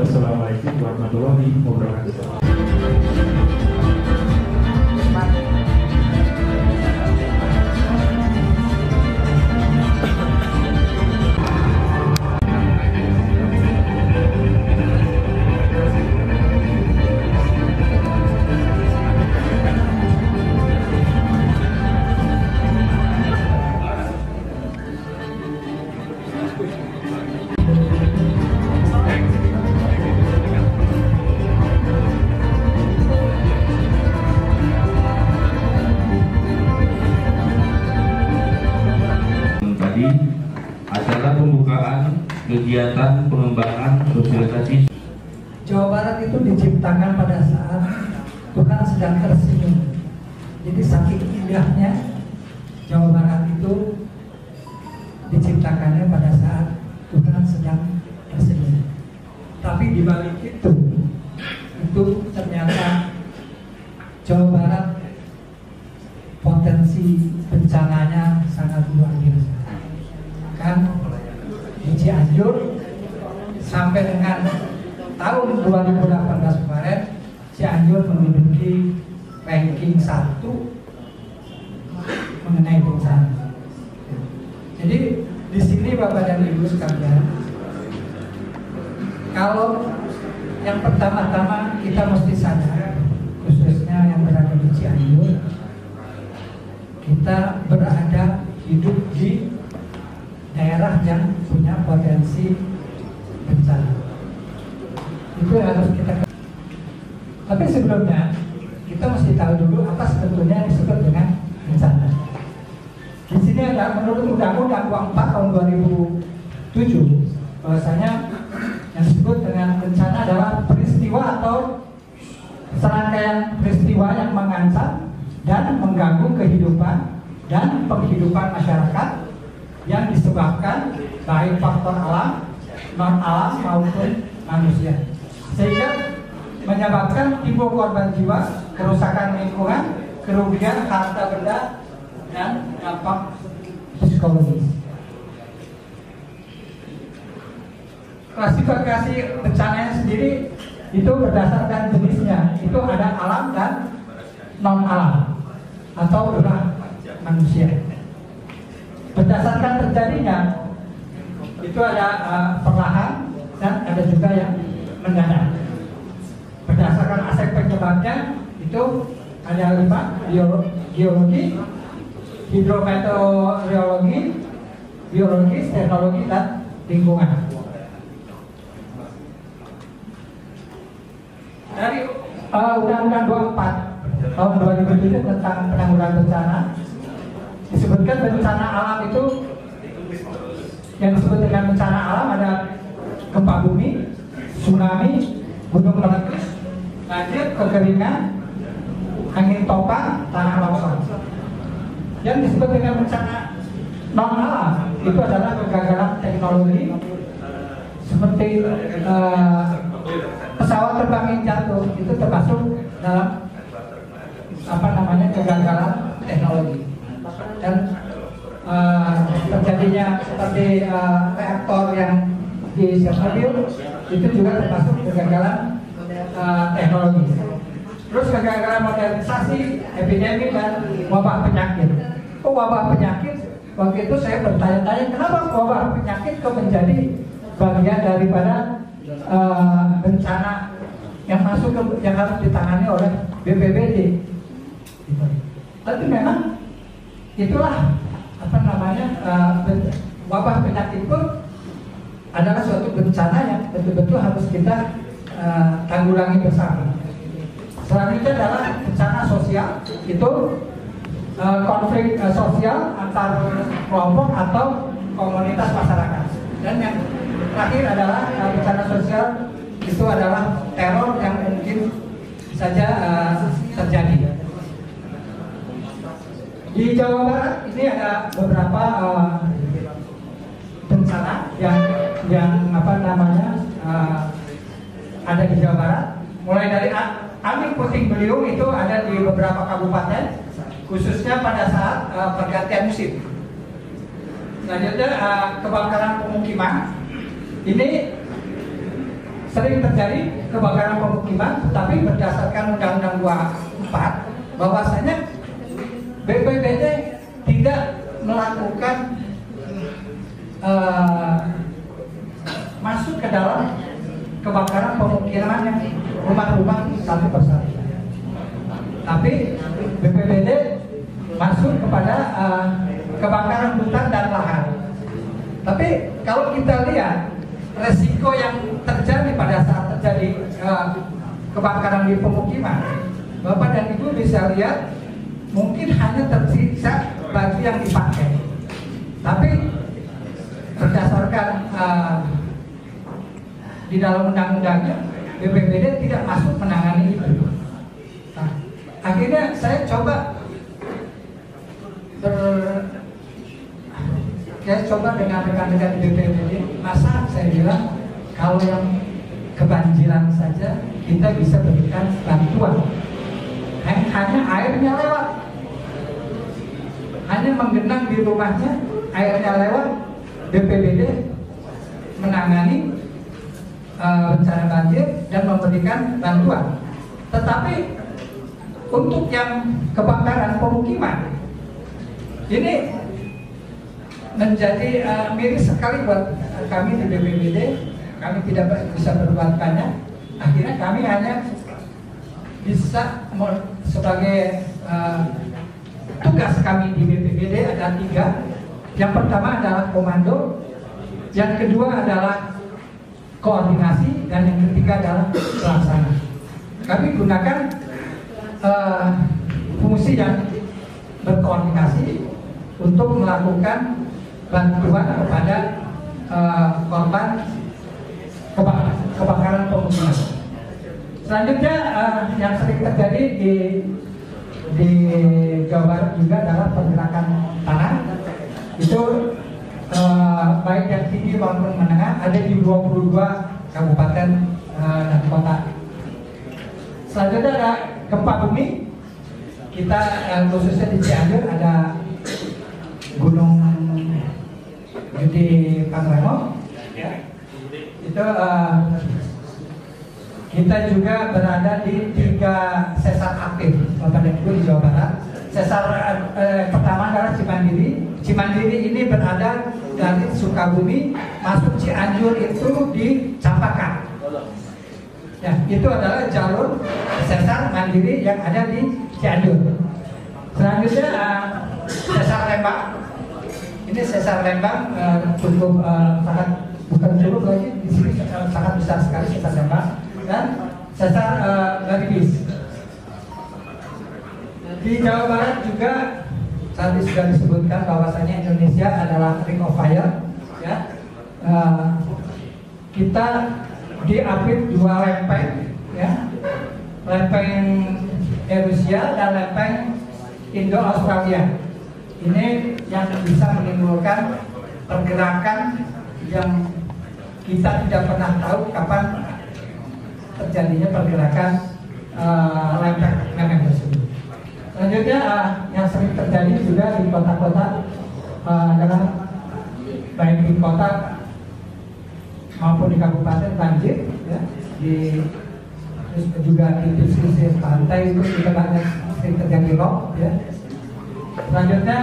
Wassalamualaikum warahmatullahi wabarakatuh. Acara pembukaan kegiatan pengembangan sosialisasi Jawa Barat itu diciptakan pada saat Tuhan sedang tersenyum. Jadi saking indahnya Jawa Barat itu diciptakannya pada saat Tuhan sedang tersenyum. Tapi di balik itu ternyata Jawa Barat potensi bencananya sangat luar biasa. Kan di Cianjur sampai dengan tahun 2018 kemarin Cianjur menduduki ranking 1 mengenai bencana. Jadi di sini Bapak dan Ibu sekalian, kalau yang pertama-tama kita mesti sadar, khususnya yang berada di Cianjur, kita berada hidup di daerah yang punya potensi bencana. Itu yang harus kita. Tapi sebelumnya kita mesti tahu dulu apa sebetulnya disebut dengan bencana. Di sini ada menurut Undang-Undang 24 tahun 2007 bahwasanya yang disebut dengan bencana adalah peristiwa atau serangkaian peristiwa yang mengancam dan mengganggu kehidupan dan penghidupan masyarakat yang disebabkan baik faktor alam, non alam maupun manusia, sehingga menyebabkan timbul korban jiwa, kerusakan lingkungan, kerugian harta benda, dan dampak psikologis. Klasifikasi bencananya sendiri itu berdasarkan jenisnya, itu ada alam dan non alam atau ulah manusia. Berdasarkan terjadinya itu ada perlahan dan ada juga yang mendadak. Berdasarkan aspek penyebabnya itu ada 5: geologi, hidrometeorologi, biologis, teknologi, dan lingkungan. Dari Undang-Undang 24 tahun 2007 tentang penanggulangan bencana disebutkan bencana alam itu, yang disebut dengan bencana alam ada gempa bumi, tsunami, gunung meletus, banjir, kekeringan, angin topan, tanah longsor. Yang disebut dengan bencana non alam itu adalah kegagalan teknologi seperti pesawat terbang yang jatuh, itu termasuk dalam kegagalan teknologi. Dan terjadinya seperti reaktor yang di mobil itu juga termasuk kegagalan teknologi. Terus kegagalan modernisasi, epidemi dan wabah penyakit. Wabah penyakit, waktu itu saya bertanya-tanya kenapa wabah penyakit kok menjadi bagian daripada bencana yang masuk yang harus ditangani oleh BPBD. Tapi memang itulah apa namanya wabah penyakit itu adalah suatu bencana yang betul-betul harus kita tanggulangi bersama. Selanjutnya adalah bencana sosial, itu konflik sosial antar kelompok atau komunitas masyarakat. Dan yang terakhir adalah bencana sosial, itu adalah teror yang mungkin saja terjadi. Di Jawa Barat ini ada beberapa bencana yang apa namanya ada di Jawa Barat. Mulai dari angin puting beliung itu ada di beberapa kabupaten, khususnya pada saat pergantian musim. Selanjutnya kebakaran pemukiman. Ini sering terjadi kebakaran pemukiman, tetapi berdasarkan Undang-Undang 24 bahwasanya BPBD tidak melakukan masuk ke dalam kebakaran pemukiman yang rumah-rumah satu persatu. Tapi BPBD masuk kepada kebakaran hutan dan lahan. Tapi kalau kita lihat resiko yang terjadi pada saat terjadi kebakaran di pemukiman, Bapak dan Ibu bisa lihat mungkin hanya tersisa baju yang dipakai. Tapi berdasarkan di dalam undang-undangnya BPBD tidak masuk menangani itu. Nah, akhirnya saya coba dengan rekan-rekan BPBD, masa saya bilang kalau yang kebanjiran saja kita bisa berikan bantuan, hanya airnya lewat, hanya menggenang di rumahnya, airnya lewat, BPBD menangani bencana banjir dan memberikan bantuan. Tetapi untuk yang kebakaran pemukiman ini menjadi miris sekali buat kami di BPBD. Kami tidak bisa berbuat banyak. Akhirnya kami hanya bisa sebagai tugas kami di BPBD ada 3. Yang pertama adalah komando, yang kedua adalah koordinasi, dan yang ketiga adalah pelaksana. Kami gunakan fungsi yang berkoordinasi untuk melakukan bantuan kepada korban kebakaran pemukiman. Selanjutnya yang sering terjadi di Jawa Barat juga adalah pergerakan tanah. Itu baik yang tinggi maupun menengah ada di 22 kabupaten dan kota. Selanjutnya ada gempa bumi. Kita khususnya di Cianjur ada Gunung Gede Pangrango. Itu kita juga berada di 3 sesar aktif Bapak dan Ibu di Jawa Barat. Sesar pertama adalah Cimandiri. Cimandiri ini berada dari Sukabumi masuk Cianjur itu di Campakan. Ya, itu adalah jalur sesar mandiri yang ada di Cianjur. Selanjutnya sesar Lembang. Ini sesar Lembang cukup sangat, bukan cukup lagi, di sini sangat besar sekali sesar Lembang. Dan sesar Baribis. Di Jawa Barat juga tadi sudah disebutkan bahwasanya Indonesia adalah ring of fire. Ya, kita diapit 2 lempeng, ya, lempeng Eurasia dan lempeng Indo-Australia. Ini yang bisa menimbulkan pergerakan yang kita tidak pernah tahu kapan terjadinya pergerakan lempeng tersebut. Selanjutnya yang sering terjadi juga di kota-kota adalah baik di kota maupun di kabupaten banjir, ya, terus juga di pesisir pantai itu juga banyak sering terjadi rob, ya. Selanjutnya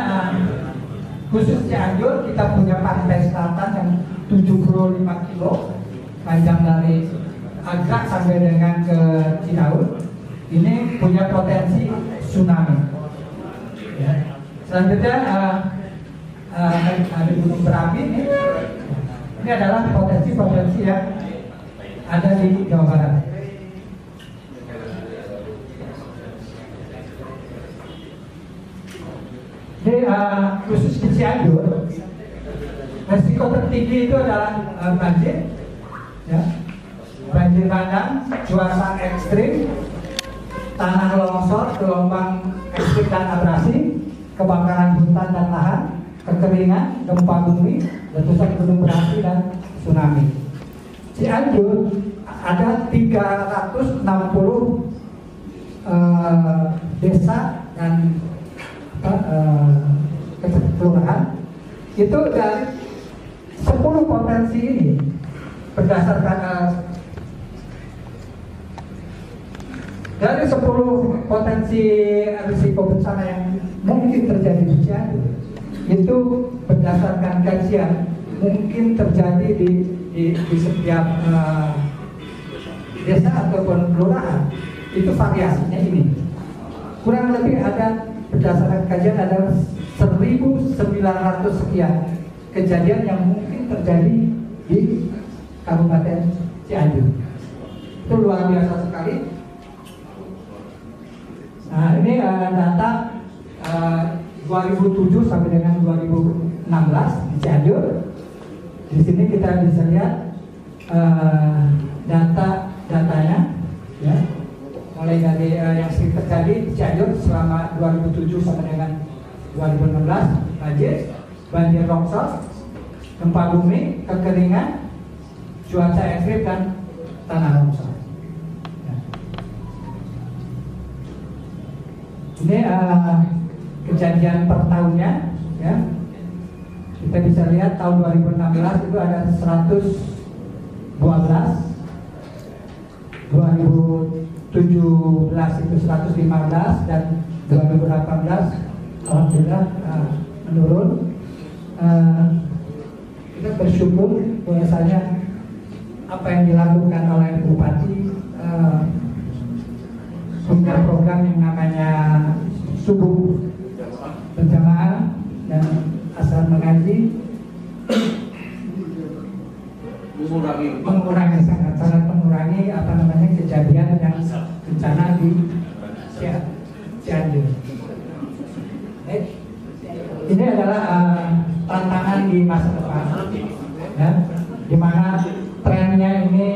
khusus Cianjur kita punya pantai selatan yang 75 kilo panjang dari Agrak sampai dengan ke Cidaun. Ini punya potensi tsunami, ya. Selanjutnya ada gunung berapi ini adalah potensi-potensi yang ada di Jawa Barat. Jadi khusus di Cianjur, resiko tertinggi itu adalah banjir, ya. Banjir bandang, cuaca ekstrim, tanah longsor, gelombang ekstrim dan abrasi, kebakaran hutan dan lahan, kekeringan, gempa bumi, letusan gunung berapi dan tsunami. Cianjur ada 360 desa dan kelurahan. Itu dari 10 potensi ini berdasarkan dari 10 potensi risiko bencana yang mungkin terjadi di Cianjur, itu berdasarkan kajian mungkin terjadi di setiap desa ataupun kelurahan, itu variasinya ini. Kurang lebih ada berdasarkan kajian ada 1.900 sekian kejadian yang mungkin terjadi di Kabupaten Cianjur. Itu luar biasa sekali. Nah, ini data 2007 sampai dengan 2016 di Cianjur. Di sini kita bisa lihat datanya, ya, mulai dari yang sering terjadi di Cianjur selama 2007 sampai dengan 2016, banjir longsor, gempa bumi, kekeringan, cuaca ekstrim dan tanah longsor. Ini kejadian per tahunnya, ya. Kita bisa lihat tahun 2016 itu ada 112, 2017 itu 115 dan 2018 alhamdulillah menurun. Kita bersyukur bahwasanya apa yang dilakukan oleh Bupati punya program yang namanya subuh berjamaah dan asal mengaji, mengurangi sangat mengurangi kejadian yang bencana di Cianjur. Ini adalah tantangan di masa depan, ya, di mana trennya ini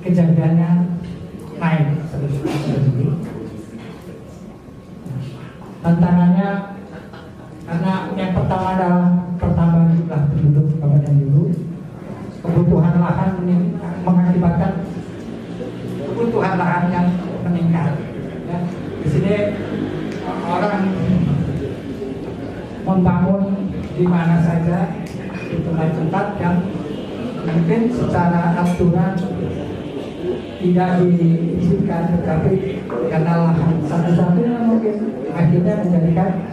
kejadiannya naik. Tantangannya karena yang pertama adalah pertambahan jumlah penduduk kabupaten dulu, kebutuhan lahan mengakibatkan kebutuhan lahan yang meningkat, ya. Di sini orang membangun di mana saja di tempat-tempat yang mungkin secara aturan tidak diizinkan, tetapi karena lahan satu-satunya mungkin akhirnya menjadikan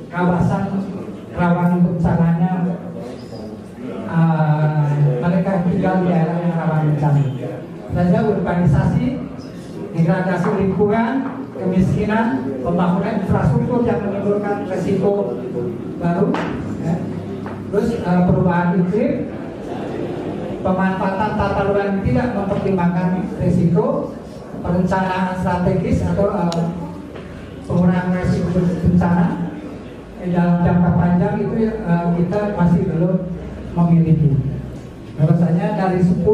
kawasan rawan bencananya, mereka tinggal di daerah yang rawan bencana. Saja urbanisasi, degradasi lingkungan, kemiskinan, pembangunan infrastruktur yang menimbulkan resiko baru, ya. Terus perubahan iklim, pemanfaatan tata ruang yang tidak mempertimbangkan risiko, perencanaan strategis atau pengurangan risiko bencana dalam jangka panjang itu kita masih belum memiliki. Bahwasanya dari 10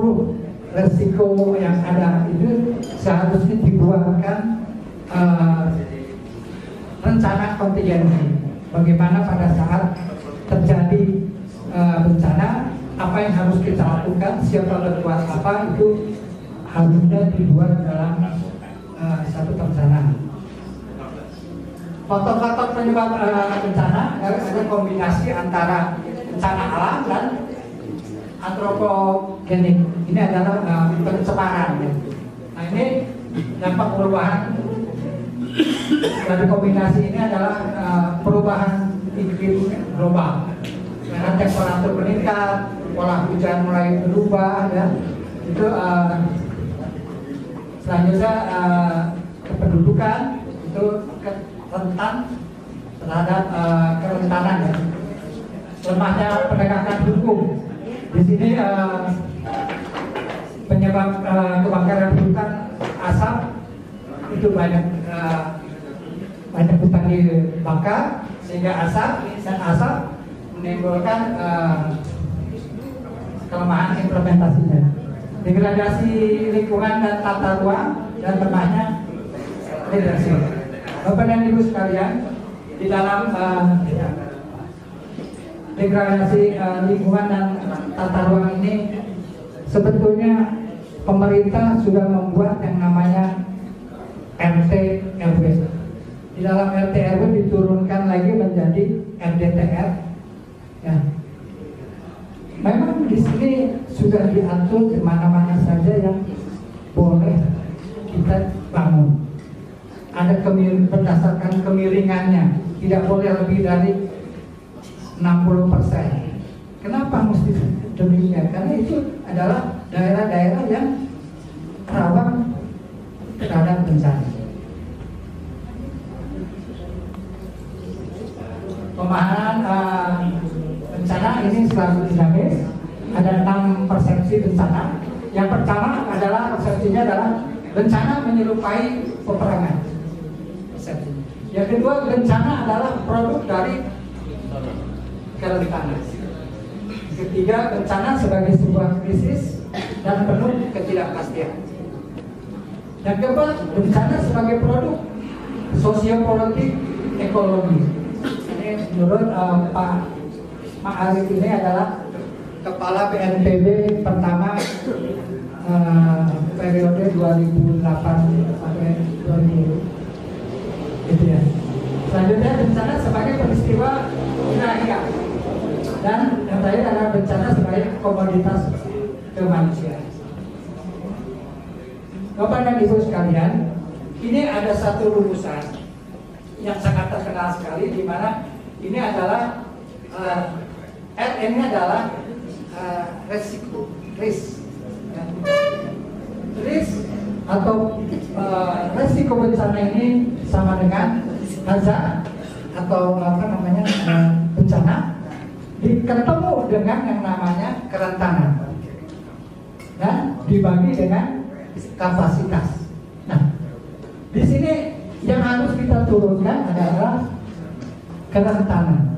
risiko yang ada itu seharusnya dibuatkan rencana kontingensi. Bagaimana pada saat terjadi bencana, apa yang harus kita lakukan, siapa berbuat apa, itu harusnya dibuat dalam satu perencanaan. faktor-faktor penyebab bencana ada kombinasi antara bencana alam dan antropogenik. Ini adalah pencemaran. Ya. Nah ini dampak perubahan dari kombinasi ini adalah perubahan iklim global. Karena temperatur meningkat, pola hujan mulai berubah, ya. Itu selanjutnya kependudukan itu rentan terhadap kerentanan, ya. Lemahnya penegakan hukum. Di sini penyebab kebakaran hutan, asap itu banyak hutan dibakar sehingga asap menimbulkan kelemahan implementasinya. Degradasi lingkungan dan tata ruang dan lemahnya leadership. Bapak dan Ibu sekalian, di dalam degradasi lingkungan dan tata ruang ini sebetulnya pemerintah sudah membuat yang namanya RT RW. Di dalam RT RW diturunkan lagi menjadi RDTR. Ya. Memang di sini sudah diatur di mana-mana saja yang boleh kita bangun. Ada berdasarkan kemiringannya, tidak boleh lebih dari 60%. Kenapa mesti demikian? Karena itu adalah daerah-daerah yang rawan terhadap bencana. Pemahaman bencana ini selalu dinamis. Ada 6 persepsi bencana. Yang pertama adalah persepsinya adalah bencana menyerupai peperangan. Yang kedua, bencana adalah produk dari kerentanan. Ketiga, bencana sebagai sebuah krisis dan penuh ketidakpastian. Yang keempat, bencana sebagai produk sosiopolitik ekologi. Ini menurut Pak Arif ini adalah Kepala BNPB pertama periode 2008 sampai 2000. Gitu ya. Selanjutnya bencana sebagai peristiwa ilahiyah dan yang terakhir adalah bencana sebagai komoditas kemanusiaan. Bapak dan Ibu sekalian, ini ada satu rumusan yang sangat terkenal sekali, di mana ini adalah RN adalah resiko, risk atau resiko bencana ini sama dengan hazard atau bencana ketemu dengan yang namanya kerentanan dan dibagi dengan kapasitas. Nah, di sini yang harus kita turunkan adalah kerentanan.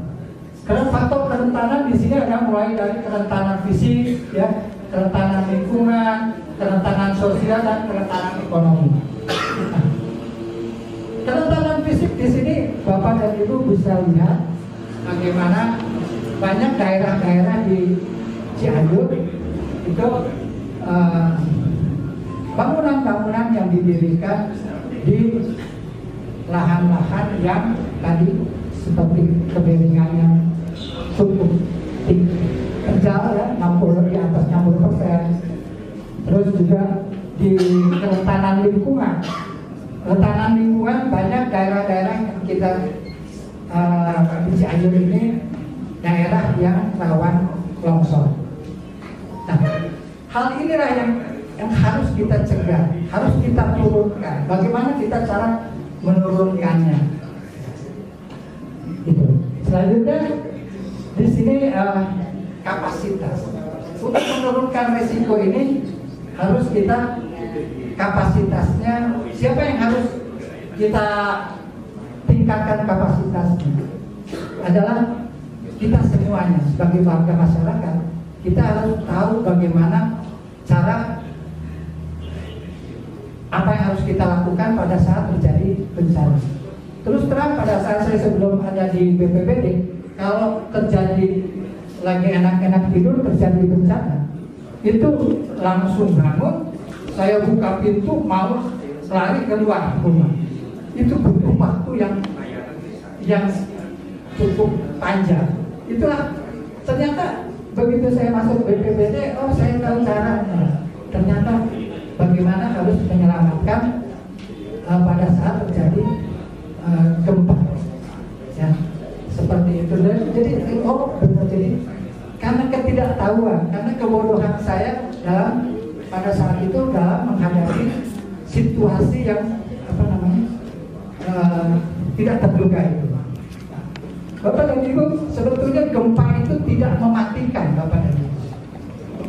Karena faktor kerentanan di sini ada mulai dari kerentanan fisik, ya, kerentanan lingkungan, kerentanan sosial dan kerentanan ekonomi. Nah, kerentanan fisik di sini Bapak dan Ibu bisa lihat bagaimana banyak daerah-daerah di Cianjur itu bangunan-bangunan yang didirikan di lahan-lahan yang tadi seperti kemiringan yang cukup terjal, ya, 60 di atas 60%. Terus juga di kerentanan lingkungan. Kerentanan lingkungan banyak daerah-daerah yang kita di Cianjur ini daerah yang rawan longsor. Nah, hal inilah yang harus kita cegah, harus kita turunkan. Bagaimana kita cara menurunkannya? Itu. Selanjutnya di sini kapasitas. Untuk menurunkan risiko ini harus kita kapasitasnya. Siapa yang harus kita tingkatkan kapasitasnya? Adalah kita semuanya sebagai warga masyarakat. Kita harus tahu bagaimana cara apa yang harus kita lakukan pada saat terjadi bencana. Terus terang pada saat saya sebelum ada di BPBD, kalau terjadi lagi enak-enak tidur terjadi bencana, itu langsung bangun, saya buka pintu mau lari keluar rumah. Itu butuh waktu yang yang cukup panjang. Itulah ternyata begitu saya masuk BPBD, oh saya tahu caranya. Ternyata bagaimana harus menyelamatkan pada saat terjadi gempa, ya seperti itu. Dan jadi oh benar, jadi karena ketidaktahuan, karena kebodohan saya dalam pada saat itu dalam menghadapi situasi yang tidak terduga itu. Bapak dan Ibu, sebetulnya gempa itu tidak mematikan, Bapak dan Ibu.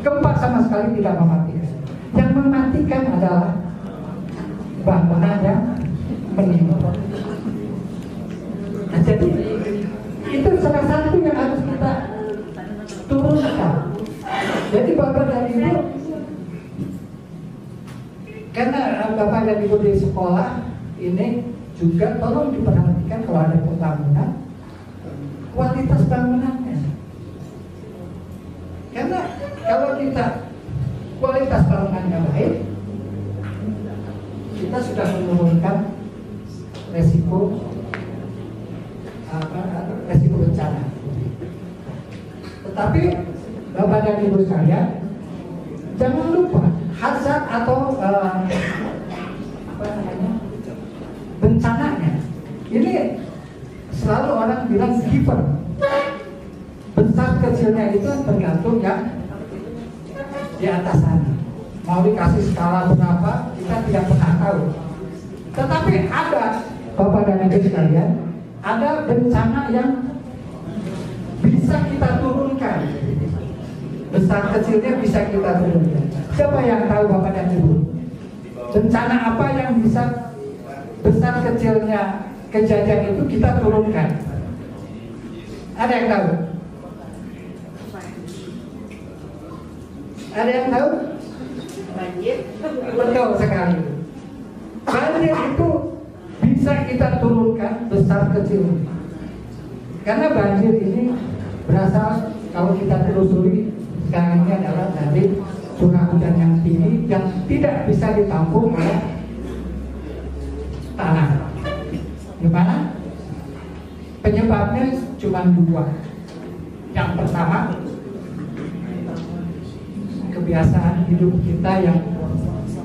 Gempa sama sekali tidak mematikan. Yang mematikan adalah bangunan yang menimpa. Nah, jadi itu salah satu yang harus kita turunkan. Jadi Bapak dan Ibu, karena Bapak dan Ibu di sekolah ini juga tolong diperhatikan kalau ada pembangunan, kualitas bangunannya. Karena kalau kita kualitas bangunannya baik, kita sudah menurunkan resiko bencana. Tetapi Bapak dan Ibu sekalian, jangan lupa hazard atau bencananya. Ini selalu orang bilang given. Besar kecilnya itu tergantung yang di atas sana. Mau dikasih skala berapa, kita tidak pernah tahu. Tetapi ada, Bapak dan Ibu sekalian, ada bencana yang bisa kita turunkan. Besar kecilnya bisa kita turunkan. Siapa yang tahu, Bapak dan Ibu? Bencana apa yang bisa besar kecilnya kejadian itu kita turunkan? Ada yang tahu? Ada yang tahu? Banjir. Betul sekali. Banjir itu bisa kita turunkan besar kecil. Karena banjir ini berasal, kalau kita telusuri sekarang ini adalah dari curah hujan yang tinggi yang tidak bisa ditampung oleh tanah. Gimana? Penyebabnya cuma dua. Yang pertama, kebiasaan hidup kita yang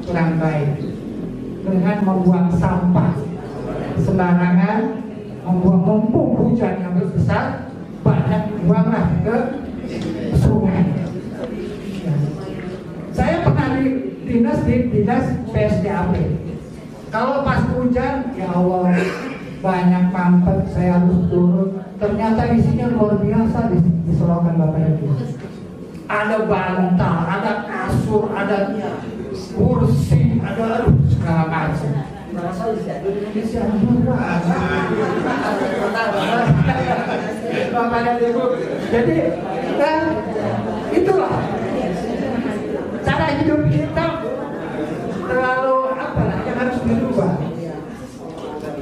kurang baik dengan membuang sampah sembarangan, membuang mumpung hujan yang besar, banyak buanglah ke sungai. Ya. Saya pernah di dinas PSDAP. Kalau pas hujan, ya Allah, banyak mampet, saya harus turun. Ternyata isinya luar biasa di Selokan Bapak Ibu. Ada bantal, ada kasur, ada kursi, ada segala macam. Bapak dan Ibu, jadi itulah cara hidup kita terlalu yang harus dirubah.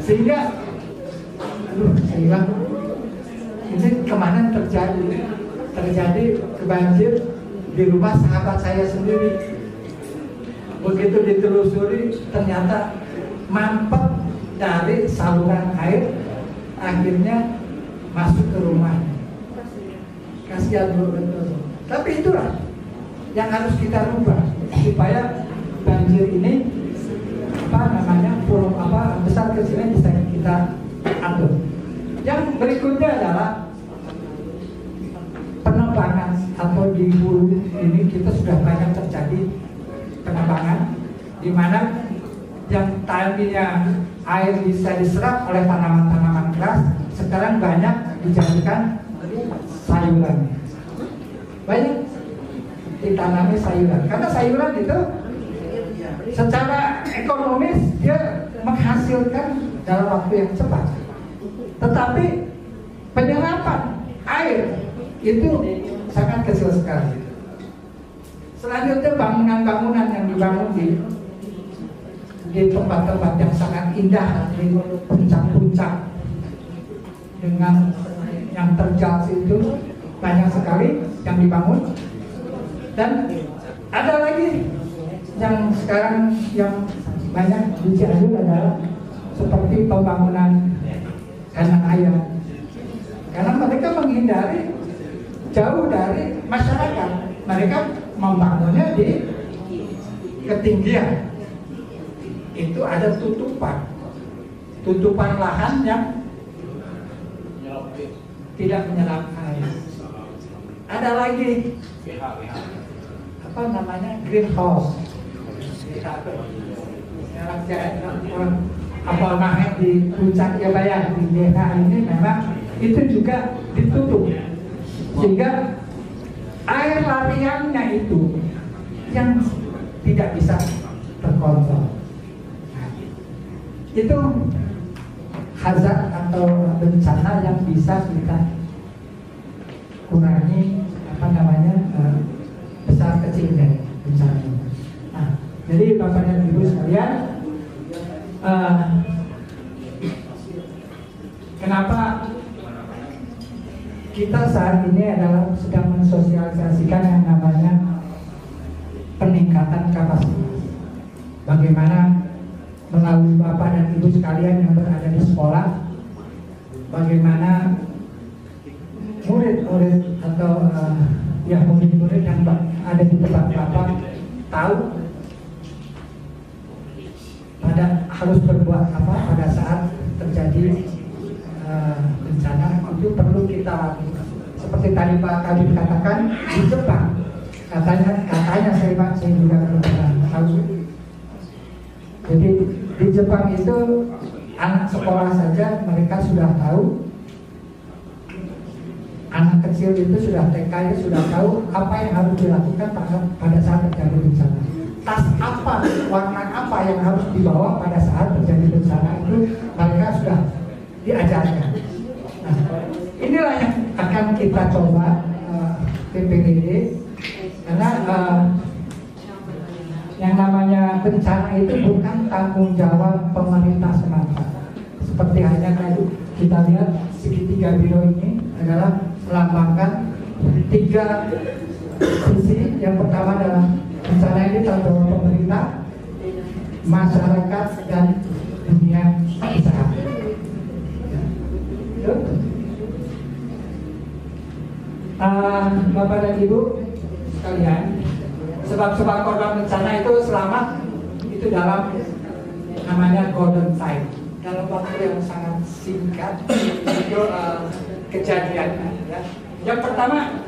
Sehingga, saya bilang, ini kemana terjadi kebanjir di rumah sahabat saya sendiri. Begitu ditelusuri, ternyata mampet dari saluran air, akhirnya masuk ke rumah. Kasihan betul. Tapi itulah yang harus kita rubah supaya banjir ini besar kecilnya bisa kita atur. Yang berikutnya adalah penebangan atau di hulu ini kita sudah banyak terjadi penebangan di mana yang tadinya air bisa diserap oleh tanaman-tanaman keras sekarang banyak dijadikan sayuran. Banyak ditanami sayuran karena sayuran itu secara ekonomis dia menghasilkan dalam waktu yang cepat. Tetapi penyerapan air itu sangat kecil sekali. Selanjutnya bangunan-bangunan yang dibangun di tempat-tempat yang sangat indah, di puncak-puncak dengan yang terjal itu banyak sekali yang dibangun. Dan ada lagi yang sekarang yang banyak di Cianjur adalah seperti pembangunan kandang ayam. Karena mereka menghindari jauh dari masyarakat. Mereka membangunnya di ketinggian. Itu ada tutupan lahan yang tidak menyerap air. Ada lagi apa namanya greenhouse. Apa namanya di puncak Jabaya di desa ini memang itu juga ditutup sehingga air lariannya itu yang tidak bisa terkontrol. Itu hazard atau bencana yang bisa kita kurangi besar kecilnya bencana. Nah, jadi Bapak dan Ibu sekalian, kenapa kita saat ini adalah sedang mensosialisasikan yang namanya peningkatan kapasitas. Bagaimana melalui Bapak dan Ibu sekalian yang berada di sekolah, bagaimana murid-murid atau murid-murid yang ada di tempat Bapak tahu harus berbuat apa pada saat terjadi bencana. Itu perlu kita lakukan. Seperti tadi Pak Kabir katakan di Jepang, katanya saya juga pernah tahu. Jadi di Jepang itu anak sekolah saja mereka sudah tahu, anak kecil itu sudah TK itu sudah tahu apa yang harus dilakukan pada saat terjadi bencana. Tas apa, warna apa yang harus dibawa pada saat terjadi bencana itu mereka sudah diajarkan. Nah, inilah yang akan kita coba PPDD, karena yang namanya bencana itu bukan tanggung jawab pemerintah semata. Seperti hanya tadi kita lihat segitiga biru ini adalah melambangkan 3 sisi. Yang pertama adalah bencana ini tanggung jawab pemerintah, masyarakat, dan dunia usaha. Bapak dan Ibu sekalian, sebab-sebab korban bencana itu selamat itu dalam namanya golden time, dalam waktu yang sangat singkat itu kejadiannya. Ya. Yang pertama,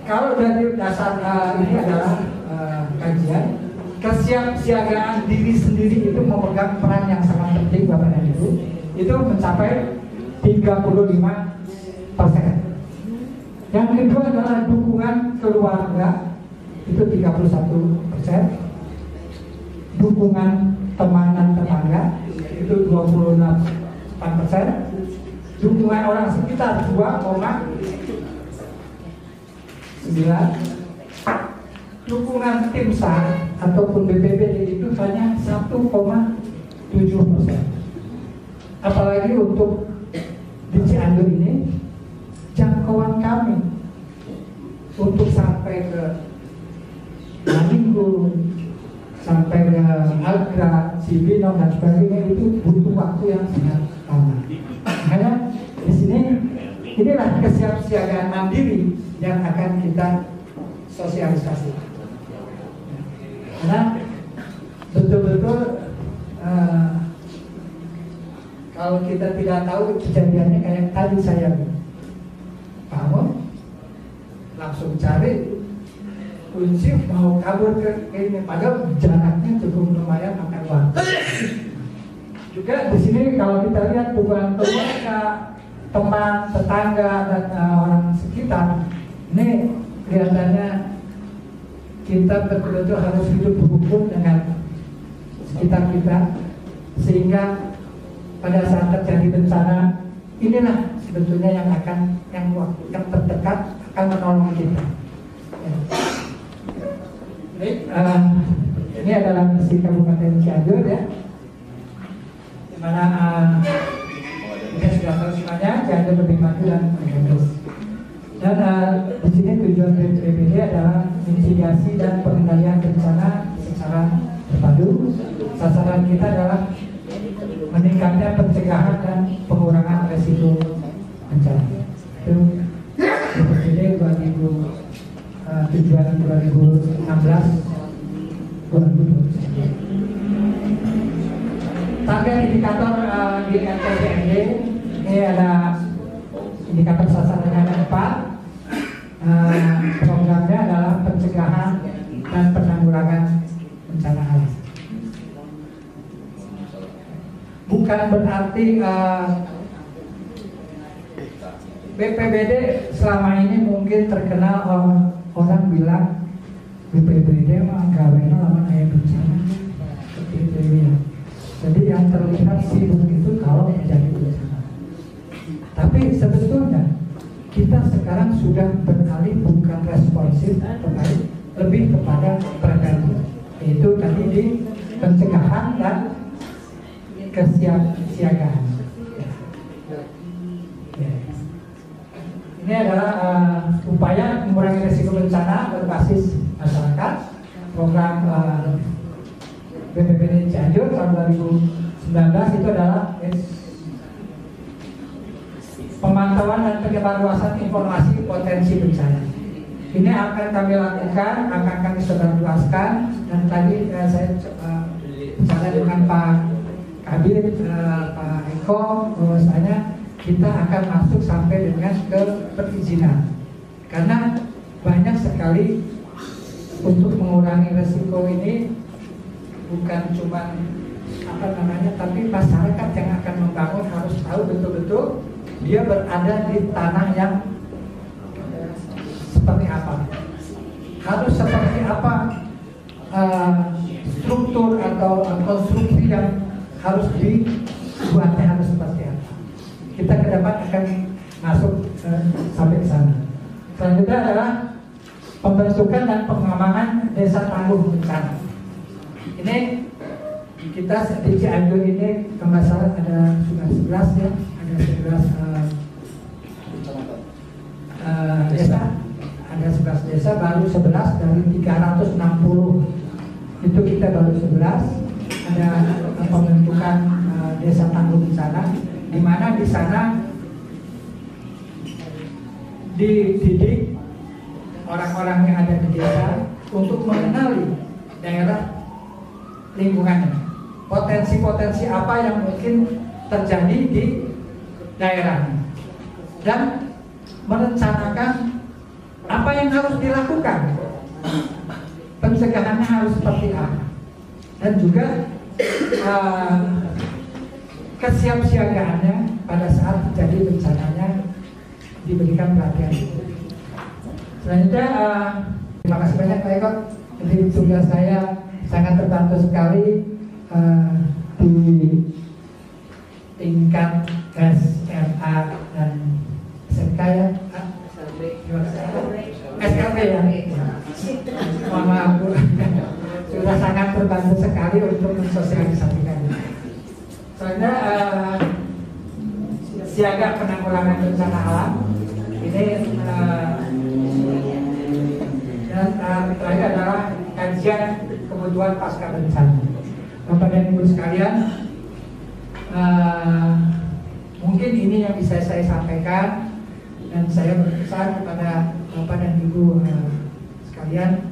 kalau dari dasar ini adalah kajian, kesiapsiagaan diri sendiri itu memegang peran yang sangat penting Bapak dan Ibu. Itu mencapai 35%. Yang kedua adalah dukungan keluarga, itu 31%. Dukungan teman dan tetangga itu 28%. Dukungan orang sekitar 2,9%. Dukungan tim SAR ataupun BPBD itu hanya 1,7%. Apalagi untuk di Cianjur ini, jangkauan kami untuk sampai ke Maninggung, sampai ke Agra, Cibinong dan sebagainya itu butuh waktu yang sangat lama. Makanya di sini inilah kesiapsiagaan mandiri yang akan kita sosialisasi. Karena betul-betul kalau kita tidak tahu kejadiannya kayak tadi saya bangun langsung cari kunci mau kabur ke ini, padahal jaraknya cukup lumayan makan waktu. Juga di sini kalau kita lihat dukungan keluarga, teman, tetangga dan orang sekitar, ini kelihatannya kita betul-betul harus hidup berhukum dengan sekitar kita, sehingga pada saat terjadi bencana inilah sebetulnya yang terdekat akan menolong kita. Ini adalah misi Kabupaten Cianjur ya, dimana kita sudah tahu semuanya Cianjur lebih maju dan bagus. Dan di sini tujuan BPBD adalah mitigasi dan pengendalian bencana secara terpadu. Sasaran kita adalah meningkatkan meningkatnya pencegahan dan pengurangan resiko bencana. Itu BPBD 2016-2021. Target indikator di NTBMD ini ada indikator sasaran yang 4. Programnya adalah pencegahan dan penanggulangan bencana alam. Bukan berarti BPBD selama ini mungkin terkenal orang bilang BPBD mah gawainya lawan aya bencana seperti itu ya. Jadi yang terlihat sibuk itu kalau terjadi bencana. Tapi sebetulnya kita sekarang sudah beralih bukan responsif, tetapi lebih kepada preventif, yaitu tadi di pencegahan dan kesiapsiagaan. Ini adalah upaya mengurangi risiko bencana berbasis masyarakat. Program BPBD Cianjur tahun 2019 itu adalah pemantauan dan penyebarluasan informasi potensi bencana. Ini akan kami lakukan, akan kami sebarluaskan, dan tadi saya bicara dengan Pak Kabir, Pak Eko, bahwasanya kita akan masuk sampai dengan ke perizinan. Karena banyak sekali untuk mengurangi resiko ini bukan cuma tapi masyarakat yang akan membangun harus tahu betul-betul dia berada di tanah yang seperti apa, harus seperti apa struktur atau konstruksi yang harus dibuatnya harus seperti apa. Kita ke depan akan masuk sampai ke sana. Selanjutnya adalah pembentukan dan pengembangan desa tangguh bencana. Ini kita di Cianjur ini kalau nggak salah ada sudah 11 ya, ada 11 desa, ada 11 desa, baru 11 dari 360 itu kita baru 11. Ada pembentukan desa tangguh bencana, di mana di sana dididik orang-orang yang ada di desa untuk mengenali daerah lingkungannya, potensi-potensi apa yang mungkin terjadi di daerahnya, dan merencanakan apa yang harus dilakukan, pencegahannya harus seperti apa, dan juga kesiapsiagaannya pada saat terjadi bencananya diberikan perhatian. Selanjutnya terima kasih banyak Pak Eko. Jadi tugas saya sangat terbantu sekali di tingkat SMA dan SMK ya, SKP ya. Mohon maaf Bu, sudah sangat terbantu sekali untuk mensosialisasikan. Soalnya siaga penanggulangan bencana alam ini dan terakhir adalah kajian kebutuhan pasca bencana. Bapak dan Ibu sekalian, mungkin ini yang bisa saya sampaikan, dan saya berpesan kepada Bapak dan Ibu sekalian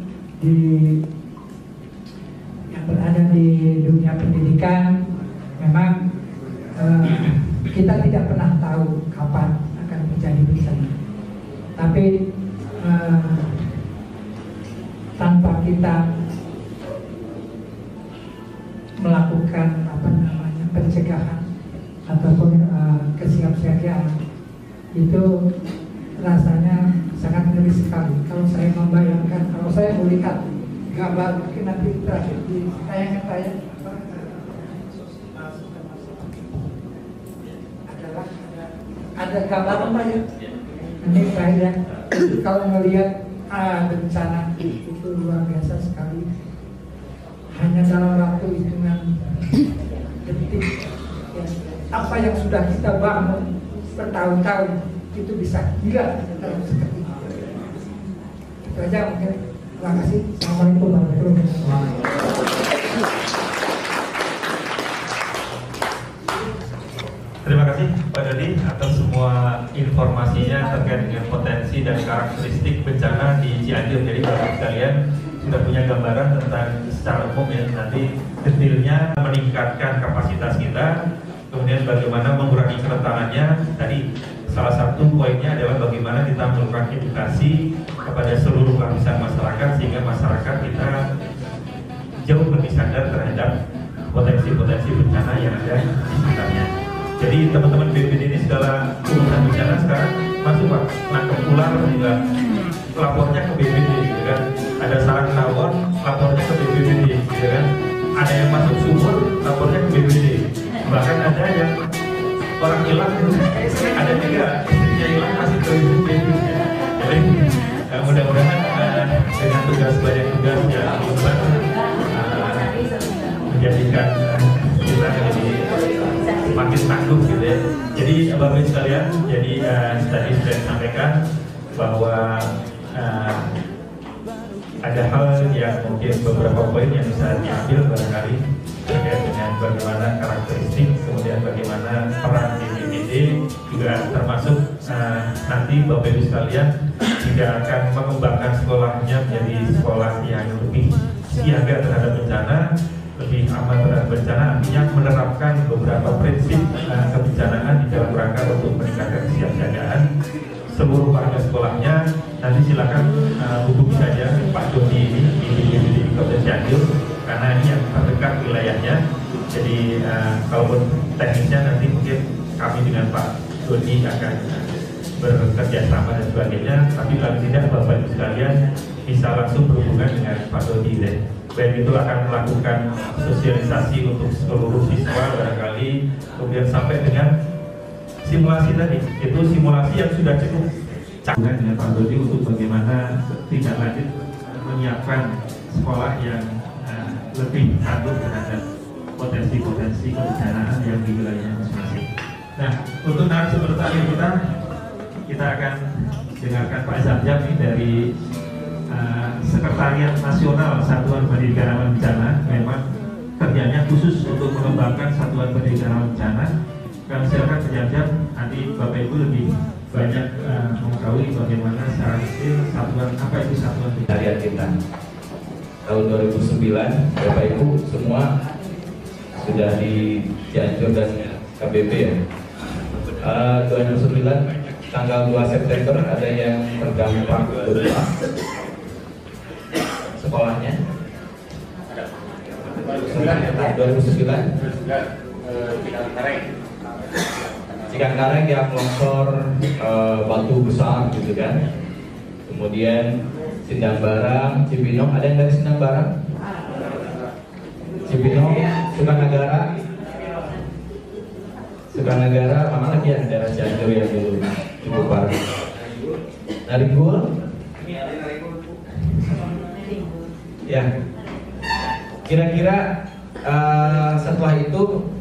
yang berada di dunia pendidikan. Memang kita tidak pernah tahu kapan akan terjadi bencana, tapi tanpa kita melakukan pencegahan ataupun kesiapsiagaan itu rasanya sangat ngeri sekali. Kalau saya membayangkan, kalau saya melihat gambar, mungkin nanti kita di tayangan ada gambar apa ya? Ini saya kalau melihat bencana itu luar biasa sekali. Hanya dalam waktu hitungan detik, ya, apa yang sudah kita bangun bertahun-tahun itu bisa hilang dalam seketika. Itu aja mungkin. Terima kasih. Assalamualaikum warahmatullahi wabarakatuh. tadi atas semua informasinya terkait dengan potensi dan karakteristik bencana di Cianjur. Jadi Bapak sekalian sudah punya gambaran tentang secara umum ya, nanti detailnya meningkatkan kapasitas kita, kemudian bagaimana mengurangi kerentanannya. Tadi salah satu poinnya adalah bagaimana kita melakukan edukasi kepada seluruh lapisan masyarakat sehingga masyarakat kita jauh lebih sadar terhadap potensi-potensi bencana yang ada di sekitarnya. Jadi teman-teman BPD ini segala urusan bencana sekarang masuk Pak, nangkep ular juga lapornya ke BPD gitu kan. Ada sarang tawon lapornya ke BPD gitu kan. Ada yang masuk sumur lapornya ke BPD. Bahkan ada yang orang hilang ada juga istrinya hilang masih ke BPD. Jadi mudah-mudahan dengan tugas banyak tugas yang menjadikan kita jadi semakin tangguh gitu ya. Jadi Bapak Ibu sekalian, jadi tadi sudah disampaikan bahwa ada hal yang mungkin beberapa poin yang bisa diambil barangkali terkait dengan bagaimana karakteristik, kemudian bagaimana peran BPD juga termasuk nanti Bapak Ibu sekalian juga akan mengembangkan sekolahnya menjadi sekolah yang lebih siaga terhadap bencana, lebih aman terhadap bencana, artinya menerapkan beberapa prinsip kebencanaan di dalam rangka untuk meningkatkan kesiapsiagaan seluruh warga sekolahnya. Nanti silakan hubungi saja Pak Dodi ini di Kota Cianjur karena ini yang terdekat wilayahnya. Jadi kalaupun teknisnya nanti mungkin kami dengan Pak Dodi akan bekerja sama dan sebagainya, tapi kalau tidak Bapak Ibu sekalian bisa langsung berhubungan dengan Pak Dodi deh. Baik itu akan melakukan sosialisasi untuk seluruh siswa barangkali, kemudian sampai dengan simulasi tadi, itu simulasi yang sudah cukup Cakupan dengan Pak Dodi untuk bagaimana tidak lanjut menyiapkan sekolah yang lebih tangguh terhadap potensi-potensi kebencanaan yang di wilayahnya masing-masing. Nah, untuk narasumber tadi kita akan dengarkan Pak Zamjam ini dari Sekretariat Nasional Satuan Pendidikan Rawan Bencana. Memang kerjanya khusus untuk mengembangkan Satuan Pendidikan Rawan Bencana. Kami silakan Pak Zamjam, nanti Bapak Ibu lebih banyak mengetahui bagaimana secara detail satuan apa itu satuan pendidikan kita. Tahun 2009 Bapak Ibu semua sudah di Cianjur dan KBP ya. 2009 tanggal 2 September ada yang terdampak gempa sekolahnya. 2009 Cikakareng yang longsor batu besar gitu kan. Kemudian Sindang Barang, Cibinong, ada yang dari Sindang Barang? Cibinong, Sukanagara, mana lagi yang daerah Cianjur yang dulu cukup parah. Naringgul? Ya. Kira-kira setelah itu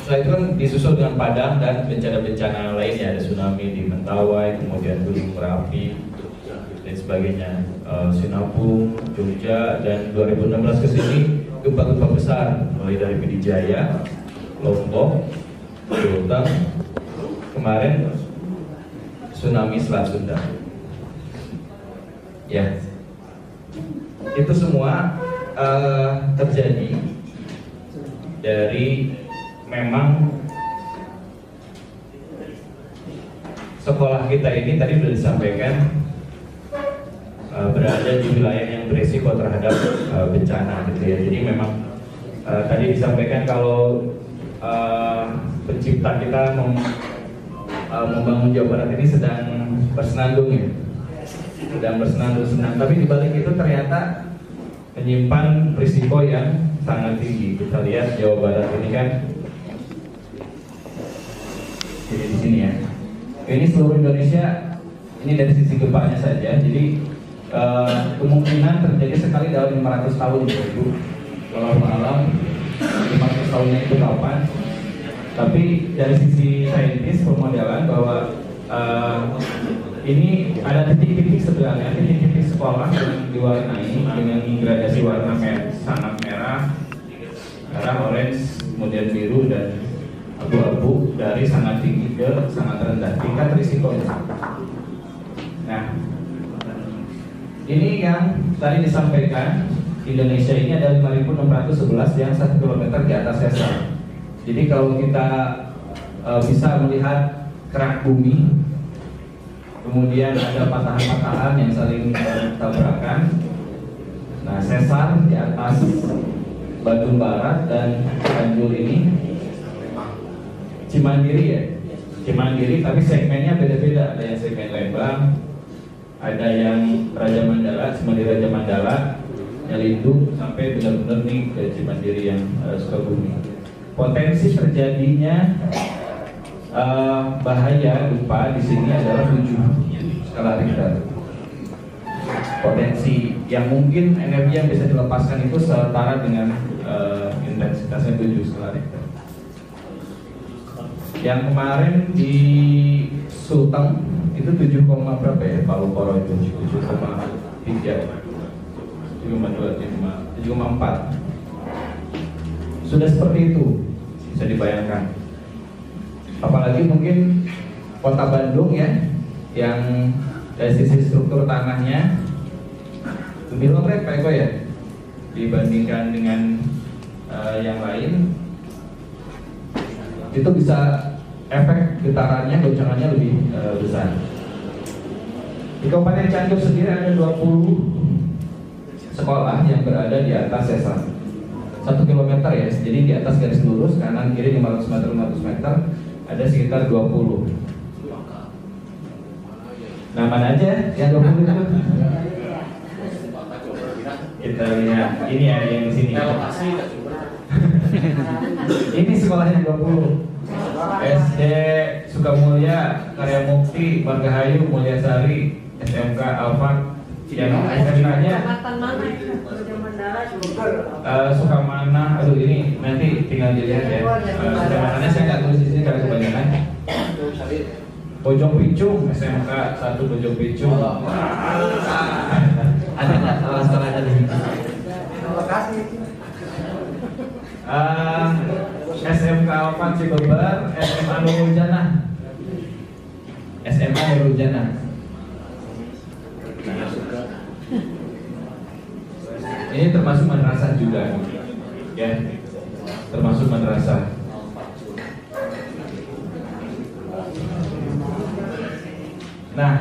kan disusul dengan Padang dan bencana-bencana lainnya, ada tsunami di Mentawai, kemudian Gunung Merapi dan sebagainya, Sinabung, Jogja, dan 2016 ke sini gempa-gempa besar mulai dari Pidijaya, Lombok, Sulteng, kemarin tsunami Selat Sunda. Ya, itu semua terjadi dari memang sekolah kita ini tadi sudah disampaikan berada di wilayah yang berisiko terhadap bencana gitu ya. Jadi memang tadi disampaikan kalau pencipta kita membangun Jawa Barat ini sedang bersenandung ya, sedang bersenandung-senang. Tapi di balik itu ternyata menyimpan risiko yang sangat tinggi. Kita lihat Jawa Barat ini kan jadi di sini ya. Ini seluruh Indonesia, ini dari sisi gempanya saja. Jadi kemungkinan terjadi sekali dalam 500 tahun itu. Kalau malam 500 tahunnya itu kapan? Tapi dari sisi saintis pemodelan bahwa ini ada titik-titik sebenarnya, titik-titik sekolah yang diwarnai dengan gradasi warna sangat merah, orange, kemudian biru dan abu-abu dari sangat tinggi ke sangat rendah tingkat risikonya. Nah, ini yang tadi disampaikan, Indonesia ini ada 5.611 yang 1 km di atas sesar. Jadi kalau kita bisa melihat kerak bumi, kemudian ada patahan-patahan yang saling tabrakan. Nah, sesar di atas Bandung Barat dan Cianjur ini Cimandiri ya, Cimandiri, tapi segmennya beda-beda. Ada yang segmen Lembang, ada yang Raja Mandala, Cimandiri Raja Mandala, Nyelindung, sampai benar-benar nih ke Cimandiri yang Sukabumi. Potensi terjadinya bahaya gempa di sini adalah 7 skala Richter. Potensi yang mungkin energi yang bisa dilepaskan itu setara dengan intensitasnya 7 skala Richter. Yang kemarin di Sulteng itu 7, berapa ya Palu Koro itu 7,3, 7,4. Sudah seperti itu, bisa dibayangkan. Apalagi mungkin kota Bandung ya, yang dari sisi struktur tanahnya lebih lembek Pak Eko ya, dibandingkan dengan yang lain. Itu bisa efek getarannya, goncangannya lebih besar. Di Kabupaten Cianjur sendiri ada 20 sekolah yang berada di atas sesar 1 km ya, jadi di atas garis lurus kanan kiri 500 meter 500 meter ada sekitar 20. Nah, mana aja yang 20 itu? Kita lihat, ini ada yang di sini. Ini sekolahnya 20. SD Sukamulya, Karya Mukti, Margahayu, Mulyasari, SMK Alfat, yang SMK-nya Sukamana. Aduh, ini nanti tinggal dilihat ya. Sukamananya saya nggak tulis di sini karena kebanyakan. Bojong Picung, SMK 1 Bojong Picung. Ada nggak salah ada di sini? Terima kasih. SMK Alfat Cibeber, SMA Nurul Janah, SMA Nurul Janah. Ini termasuk madrasah juga, ya, termasuk madrasah. Nah,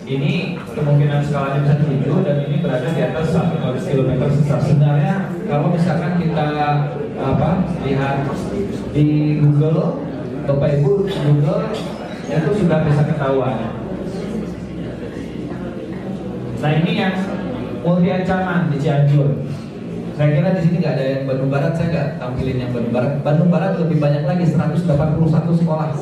ini kemungkinan skalanya bisa 7 dan ini berada di atas 100 km sesar. Sebenarnya kalau misalkan kita lihat di Google, Bapak Ibu Google itu sudah bisa ketahuan. Nah, ini yang multi ancaman di Cianjur. Saya kira di sini nggak ada yang Bandung Barat, saya nggak tampilin yang Bandung Barat. Bandung Barat lebih banyak lagi, 181 sekolah.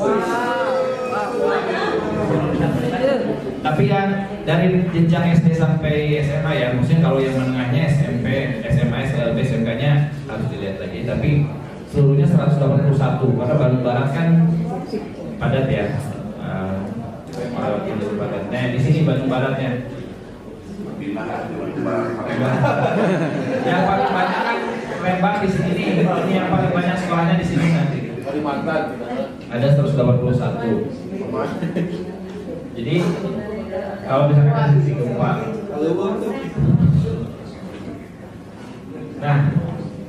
Tapi yang dari jenjang SD sampai SMA ya, maksudnya kalau yang menengahnya SMP, SMA, SLB, SMK-nya harus dilihat lagi. Tapi seluruhnya 181, karena Bandung Barat kan padat ya. Nah, di sini Bandung Baratnya. Yang paling banyak kan Lembang di sini, ini yang paling banyak sekolahnya di sini nanti. Ada 181. Jadi kalau misalkan dari sisi gempa, nah,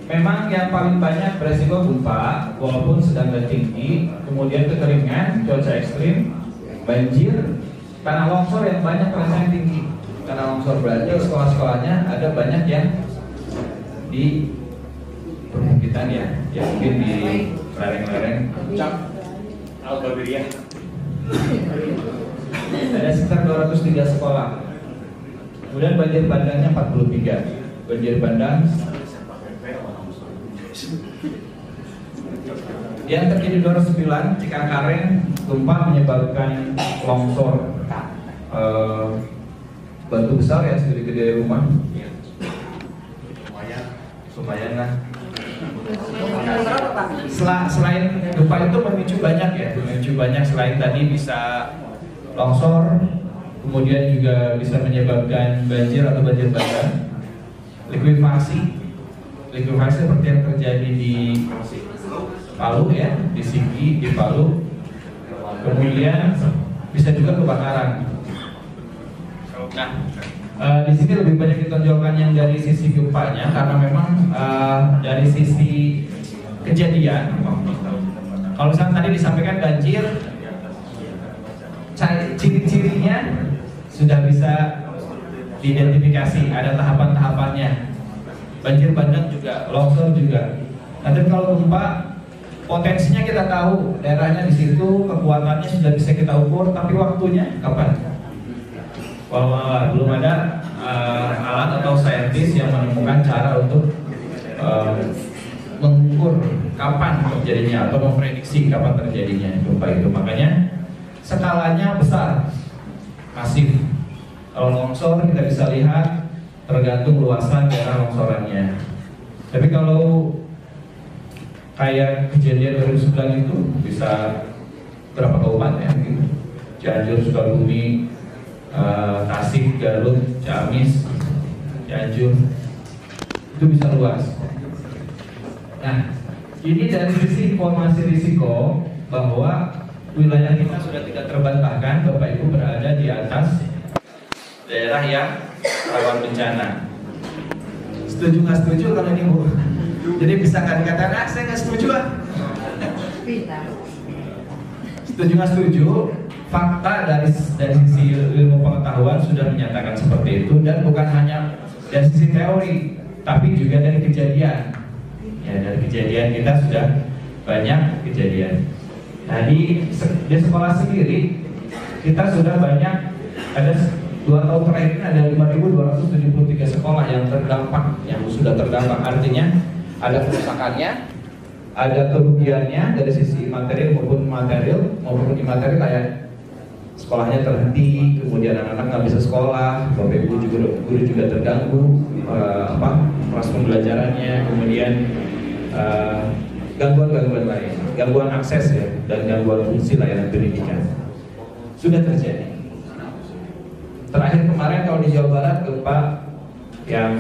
memang yang paling banyak beresiko gempa, walaupun sedang dan tinggi, kemudian kekeringan, cuaca ekstrim, banjir, tanah longsor yang banyak yang tinggi. Tanah longsor berarti sekolah-sekolahnya ada banyak yang di perbukitan ya, yang mungkin di lereng-lereng. Ada sekitar 203 sekolah. Kemudian banjir bandangnya 43. Banjir bandang yang terjadi 209 Cikangkareng, gempa menyebabkan longsor batu besar ya, segede-gede rumah. Lumayan lah. Selain gempa itu memicu banyak ya, selain tadi bisa longsor, kemudian juga bisa menyebabkan banjir atau banjir bandang. Likuifaksi seperti yang terjadi di Palu ya, di Sigi, di Palu. Kemudian bisa juga kebakaran. Nah, di sini lebih banyak ditonjolkan yang dari sisi gempanya karena memang dari sisi kejadian. Kalau misalnya tadi disampaikan banjir, ciri-cirinya sudah bisa diidentifikasi, ada tahapan-tahapannya. Banjir bandang juga, longsor juga. Nanti kalau gempa, potensinya kita tahu, daerahnya di situ, kekuatannya sudah bisa kita ukur, tapi waktunya kapan? Belum ada alat atau saintis yang menemukan cara untuk mengukur kapan terjadinya atau memprediksi kapan terjadinya gempa itu. Makanya skalanya besar, masif. Kalau longsor kita bisa lihat tergantung luasan daerah longsorannya. Tapi kalau kayak kejadian 2009 itu bisa berapa kabupaten gitu. Cianjur, Sukabumi, Tasik, Garut, Ciamis, Cianjur, itu bisa luas. Nah, ini dari sisi informasi risiko bahwa wilayah kita sudah tidak terbantahkan, Bapak Ibu berada di atas daerah yang rawan bencana. Setuju nggak setuju kalau ini Bu? Jadi bisa nggak dikatakan, saya nggak setuju ah? Setuju nggak setuju? Fakta dari sisi ilmu pengetahuan sudah menyatakan seperti itu, dan bukan hanya dari sisi teori, tapi juga dari kejadian. Ya, dari kejadian kita sudah banyak kejadian. Nah, di sekolah sendiri kita sudah banyak, ada 2 tahun terakhir ada 5.273 sekolah yang terdampak, yang sudah terdampak. Artinya ada kerusakannya, ada kerugiannya dari sisi material maupun imaterial, kayak sekolahnya terhenti, kemudian anak-anak nggak bisa sekolah, bapak ibu guru juga terganggu proses pembelajarannya, kemudian gangguan lain, gangguan akses ya, dan gangguan fungsi layanan pendidikan sudah terjadi. Terakhir kemarin kalau di Jawa Barat gempa yang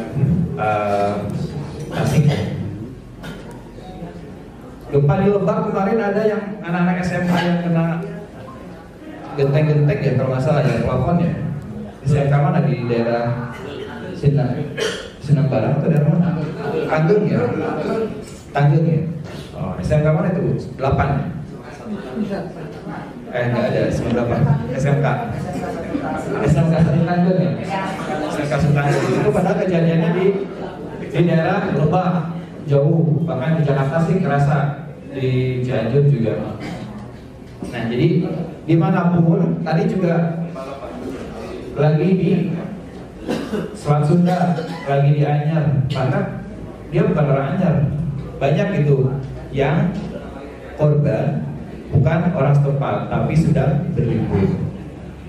Tasik. Gempa di Lebak kemarin ada yang anak-anak SMA yang kena genteng-genteng ya, kalau nggak salah ya, plafon ya. SMK mana di daerah Sinang Barat atau daerah mana? Tanggeng ya? Tanggeng ya? Oh, SMK mana itu? 8? Nggak ada, 98 SMK. SMK Tanggeng ya? SMK Tanggeng itu padahal kejadiannya di daerah Lebak, jauh, bahkan di Jakarta sih kerasa, di Cianjur juga. Nah, jadi dimanapun, tadi juga lagi di Selat Sunda, lagi di Anyar, maka dia bukan orang Anyar, banyak itu yang korban bukan orang setempat, tapi sedang berlibur.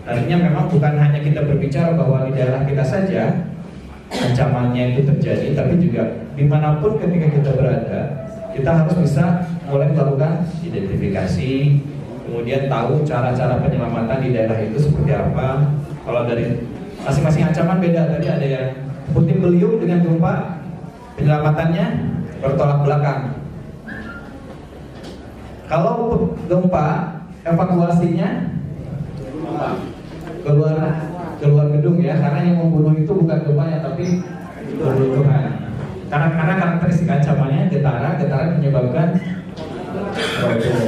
Artinya memang bukan hanya kita berbicara bahwa di daerah kita saja ancamannya itu terjadi, tapi juga dimanapun ketika kita berada, kita harus bisa mulai melakukan identifikasi, kemudian tahu cara-cara penyelamatan di daerah itu seperti apa. Kalau dari masing-masing ancaman beda, tadi ada yang puting beliung dengan gempa, penyelamatannya bertolak belakang. Kalau gempa, evakuasinya keluar gedung ya, karena yang membunuh itu bukan gempanya tapi runtuhan. Karena karakteristik ancamannya getaran menyebabkan roboh.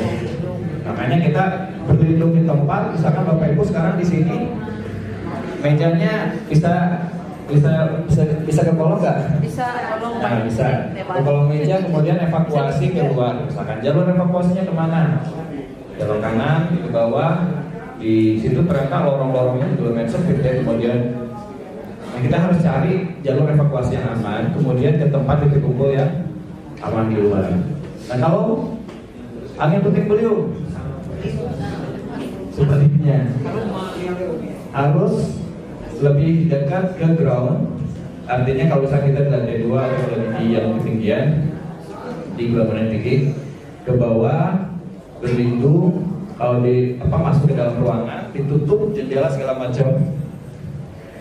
Makanya kita berlindung di tempat. Misalkan Bapak Ibu sekarang di sini mejanya bisa ke kolong nggak? Bisa kolong. Nah, bisa ke kolong meja, kemudian evakuasi keluar. Misalkan jalur evakuasinya kemana? Jalur kanan ke bawah. Di situ ternyata lorong-lorongnya juga lumayan sempit ya. Kemudian kita harus cari jalur evakuasi yang aman, kemudian ke tempat titik kumpul yang aman di luar. Nah, kalau angin puting beliung, sepertinya harus lebih dekat ke ground. Artinya kalau misalnya kita di lantai 2 atau lebih di yang ketinggian, di bangunan tinggi, ke bawah berlindung. Kalau masuk ke dalam ruangan, ditutup jendela segala macam,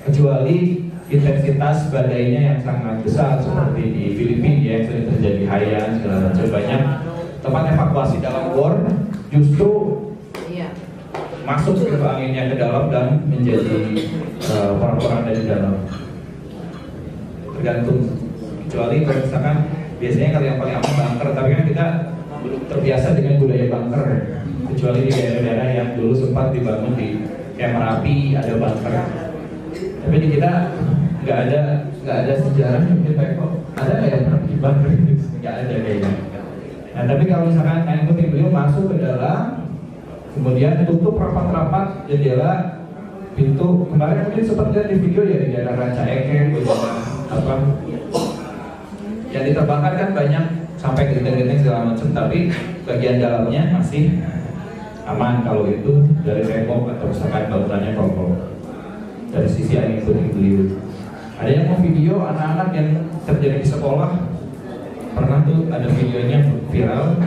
kecuali intensitas badainya yang sangat besar seperti di Filipina yang sering terjadi Haiyan segala macam, banyak tempat evakuasi dalam gor justru Iya. masuk ke anginnya ke dalam dan menjadi orang-orang dari dalam. Tergantung, kecuali kalau misalkan biasanya kalau yang paling aman bunker, tapi kan kita belum terbiasa dengan budaya bunker, kecuali di daerah-daerah yang dulu sempat dibangun di kayak Merapi ada bunker. Tapi di kita nggak ada sejarah mungkin kok ada nggak yang Merapi bunker, nggak ada kayaknya. Nah tapi kalau misalkan yang penting beliau masuk ke dalam, kemudian tutup rapat-rapat jendela, pintu. Kemarin mungkin sempat lihat di video ya di daerah Ranca Ekek, apa yang diterbangkan kan banyak sampai genteng-genteng segala macam, tapi bagian dalamnya masih aman kalau itu dari tembok atau misalkan bangunannya kokoh. Dari sisi angin puting beliung. Ada yang mau video anak-anak yang terjadi di sekolah, pernah tuh ada videonya viral.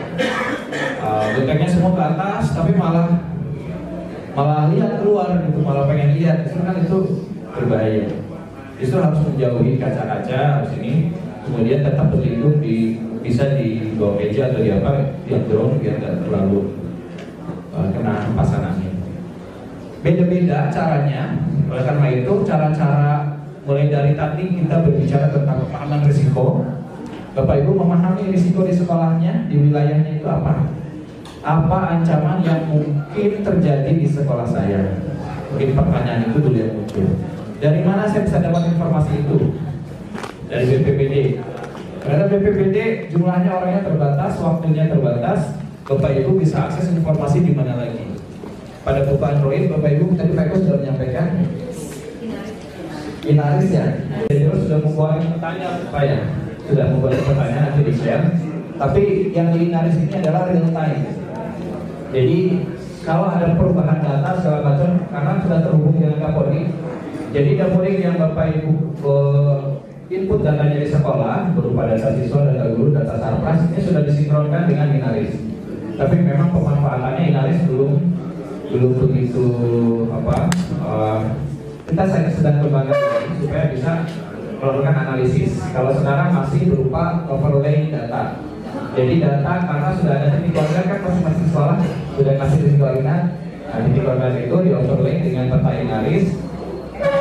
Gentengnya semua ke atas, tapi malah lihat keluar gitu, malah pengen lihat. Itu kan itu berbahaya. Justru harus menjauhi kaca-kaca harus ini, kemudian tetap berlindung bisa di bawah meja atau di apa, di drone biar tidak terlalu kena hempasan angin. Beda-beda caranya. Oleh karena itu cara-cara mulai dari tadi kita berbicara tentang pemahaman risiko. Bapak Ibu memahami risiko di sekolahnya, di wilayahnya itu apa? Apa ancaman yang mungkin terjadi di sekolah saya? Mungkin pertanyaan itu dulu yang muncul. Dari mana saya bisa dapat informasi itu? Dari BPBD. Karena BPBD jumlahnya orangnya terbatas, waktunya terbatas. Bapak Ibu bisa akses informasi di mana lagi? Pada buku Android, Bapak Ibu tadi Pak Eko sudah menyampaikan Inaris ya. Jadi sudah membuat pertanyaan saya. Sudah membuat pertanyaan nanti di share. Tapi yang di Inaris ini adalah real time. Jadi kalau ada perubahan data segala macam, karena sudah terhubung dengan Kapolri. Jadi Kapolri yang Bapak Ibu input datanya di sekolah berupa data siswa, data guru, data sarpras ini sudah disinkronkan dengan Inaris. Tapi memang pemanfaatannya Inaris belum begitu apa. Kita sedang kembangkan supaya bisa melakukan analisis. Kalau sekarang masih berupa overlay data. Jadi data karena sudah ada titik koordinat kan masing-masing sekolah sudah kasih titik koordinat. Nah, titik koordinat itu di overlay dengan peta Inaris.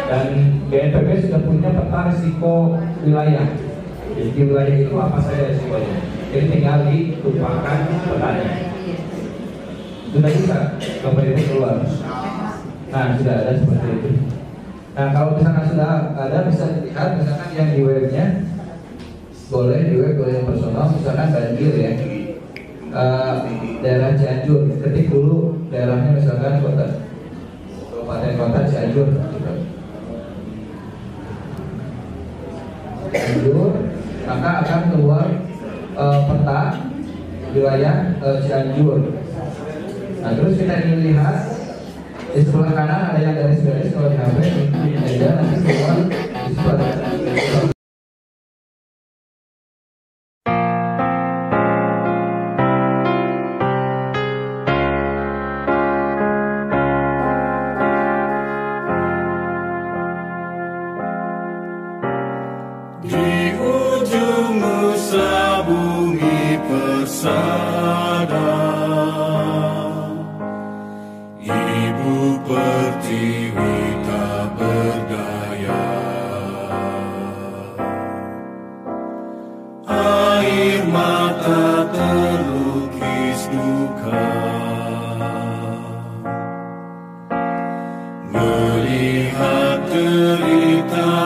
Dan BNPB sudah punya peta risiko wilayah. Jadi di wilayah itu apa saja risikonya. Jadi tinggal ditumpahkan petanya. Sudah bisa Bapak Ibu keluar. Nah sudah ada seperti itu. Nah kalau misalkan sudah ada bisa dilihat misalkan yang di webnya boleh di web boleh yang personal misalkan banjir ya. Daerah Cianjur ketik dulu daerahnya misalkan kabupaten kota Cianjur. Cianjur, maka akan keluar peta wilayah Cianjur. Nah terus kita ingin lihat di sebelah kanan ada yang garis-garis kalau di HP ada nanti keluar di sebelah di ujung nusa bumi persada, Ibu Pertiwi tak berdaya. Air mata terlukis duka, melihat derita